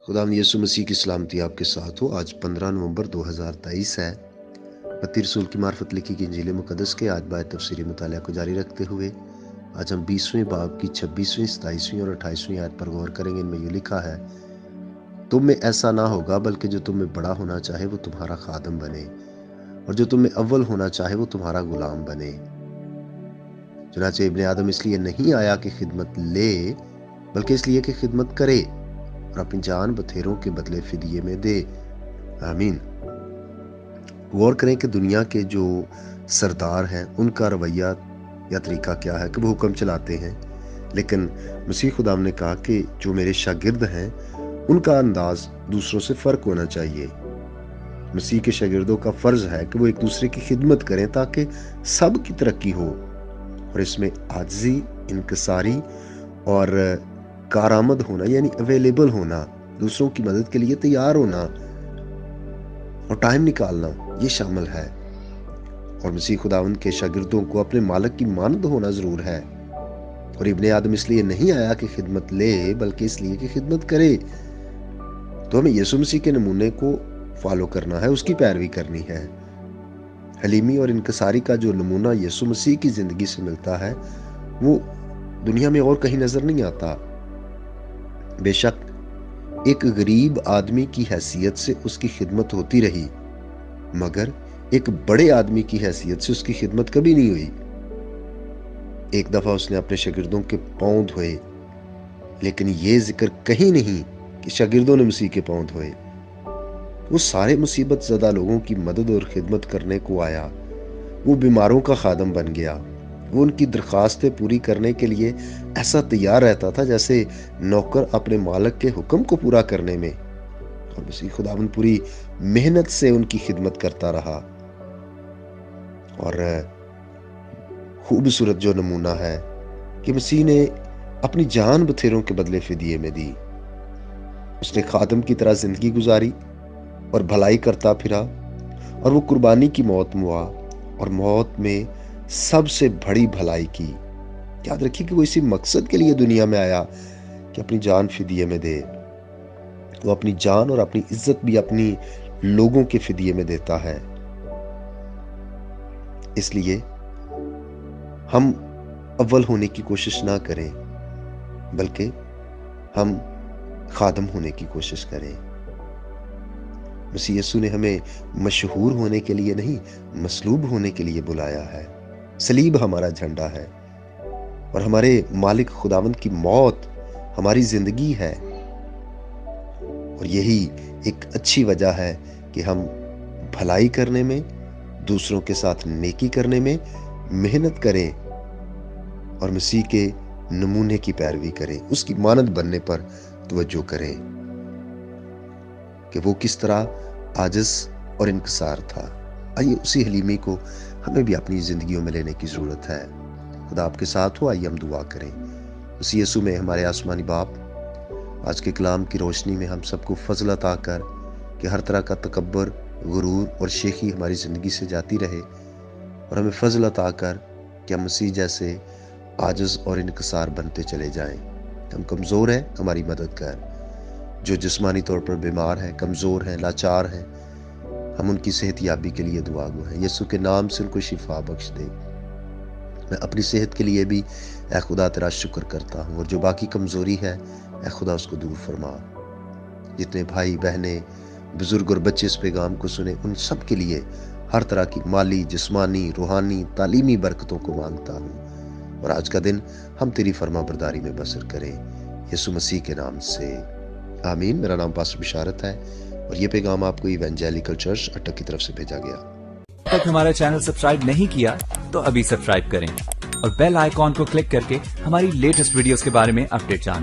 खुदावंद यीशु मसीह की सलामती आपके साथ हो। आज 15 नवंबर 2023 है। मत्ती रसूल की मार्फत लिखी गई इंजील मुकद्दस के आज बाय तफसीरी मुताला को जारी रखते हुए आज हम 20वें बाब की 26वीं, 27वीं और 28वीं आयत पर गौर करेंगे। इनमें यूँ लिखा है, तुम में ऐसा ना होगा बल्कि जो तुम में बड़ा होना चाहे वो तुम्हारा खादम बने, और जो तुम में अव्वल होना चाहे वो तुम्हारा गुलाम बने। चुनांचे इब्ने आदम इसलिए नहीं आया कि खिदमत ले, बल्कि इसलिए कि खिदमत करे और अपनी जान बथेरों के बदले फिदिये में दे। आमीन। गौर करें कि दुनिया के जो सरदार हैं उनका रवैया या तरीका क्या है कि वो हुक्म चलाते हैं, लेकिन मसीह खुदा ने कहा कि जो मेरे शागिर्द हैं उनका अंदाज दूसरों से फ़र्क होना चाहिए। मसीह के शागिर्दों का फ़र्ज़ है कि वो एक दूसरे की खिदमत करें ताकि सब की तरक्की हो, और इसमें आजिज़ी, इनकिसारी और कारआमद होना यानी अवेलेबल होना, दूसरों की मदद के लिए तैयार होना और टाइम निकालना, ये शामिल है। और मसीह खुदावंद के शागिर्दों को अपने मालिक की मानद होना ज़रूर है। और इब्ने आदम इसलिए नहीं आया कि खिदमत ले, बल्कि इसलिए कि खिदमत करे। तो हमें यीशु मसीह के नमूने को फॉलो करना है, उसकी पैरवी करनी है। हलीमी और इनकसारी का जो नमूना यीशु मसीह की ज़िंदगी से मिलता है वो दुनिया में और कहीं नज़र नहीं आता। बेशक एक गरीब आदमी की हैसियत से उसकी खिदमत होती रही, मगर एक बड़े आदमी की हैसियत से उसकी खिदमत कभी नहीं हुई। एक दफा उसने अपने शागिर्दों के पांव धोए, लेकिन ये जिक्र कहीं नहीं कि शागिर्दों ने मसीह के पांव धोए। वो सारे मुसीबत ज़दा लोगों की मदद और खिदमत करने को आया। वो बीमारों का खादम बन गया। वो उनकी दरख्वास्तें पूरी करने के लिए ऐसा तैयार रहता था जैसे नौकर अपने मालिक के हुक्म को पूरा करने में। और मसीह खुदावंद पूरी मेहनत से उनकी खिदमत करता रहा। और खूबसूरत जो नमूना है कि मसीह ने अपनी जान बथेरों के बदले फिदिये में दी। उसने खादम की तरह जिंदगी गुजारी और भलाई करता फिरा, और वो कुर्बानी की मौत मुआ और मौत में सबसे बड़ी भलाई की। याद रखिए कि वो इसी मकसद के लिए दुनिया में आया कि अपनी जान फिदिये में दे। वो अपनी जान और अपनी इज्जत भी अपनी लोगों के फिदिये में देता है। इसलिए हम अव्वल होने की कोशिश ना करें, बल्कि हम खादम होने की कोशिश करें। मसीह यीशु ने हमें मशहूर होने के लिए नहीं, मसलूब होने के लिए बुलाया है। सलीब हमारा झंडा है और हमारे मालिक खुदावंद की मौत हमारी जिंदगी है। और यही एक अच्छी वजह है कि हम भलाई करने में, दूसरों के साथ नेकी करने में मेहनत करें और मसीह के नमूने की पैरवी करें, उसकी मानद बनने पर तवज्जो करें कि वो किस तरह आजिज़ और इनकिसार था। आइए उसी हलीमी को हमें भी अपनी ज़िंदगियों में लेने की ज़रूरत है। खुदा आपके साथ हो। आइए हम दुआ करें। उसी यीशु में हमारे आसमानी बाप, आज के कलाम की रोशनी में हम सबको फजल अता कर कि हर तरह का तकब्बर, गुरूर और शेखी हमारी ज़िंदगी से जाती रहे, और हमें फजल अता कर कि हम मसीह जैसे आजिज़ और इनकिसार बनते चले जाएं। हम कमज़ोर हैं, हमारी मदद कर। जो जिस्मानी तौर पर बीमार हैं, कमज़ोर हैं, लाचार हैं, हम उनकी सेहत याबी के लिए दुआ गो हैं। यीशु के नाम से उनको शिफा बख्श दे। मैं अपनी सेहत के लिए भी ऐ खुदा तेरा शुक्र करता हूँ, और जो बाकी कमज़ोरी है ऐ खुदा उसको दूर फरमा। जितने भाई बहनें, बुजुर्ग और बच्चे इस पैगाम को सुने, उन सब के लिए हर तरह की माली, जिस्मानी, रूहानी, तालीमी बरकतों को मांगता हूँ। और आज का दिन हम तेरी फरमा बरदारी में बसर करें, यीशु मसीह के नाम से, आमीन। मेरा नाम पास्टर बिशारत है और ये पैगाम आपको इवेंजेलिकल चर्च अटक की तरफ से भेजा गया। अब तक हमारा चैनल सब्सक्राइब नहीं किया तो अभी सब्सक्राइब करें और बेल आइकॉन को क्लिक करके हमारी लेटेस्ट वीडियोस के बारे में अपडेट जानें।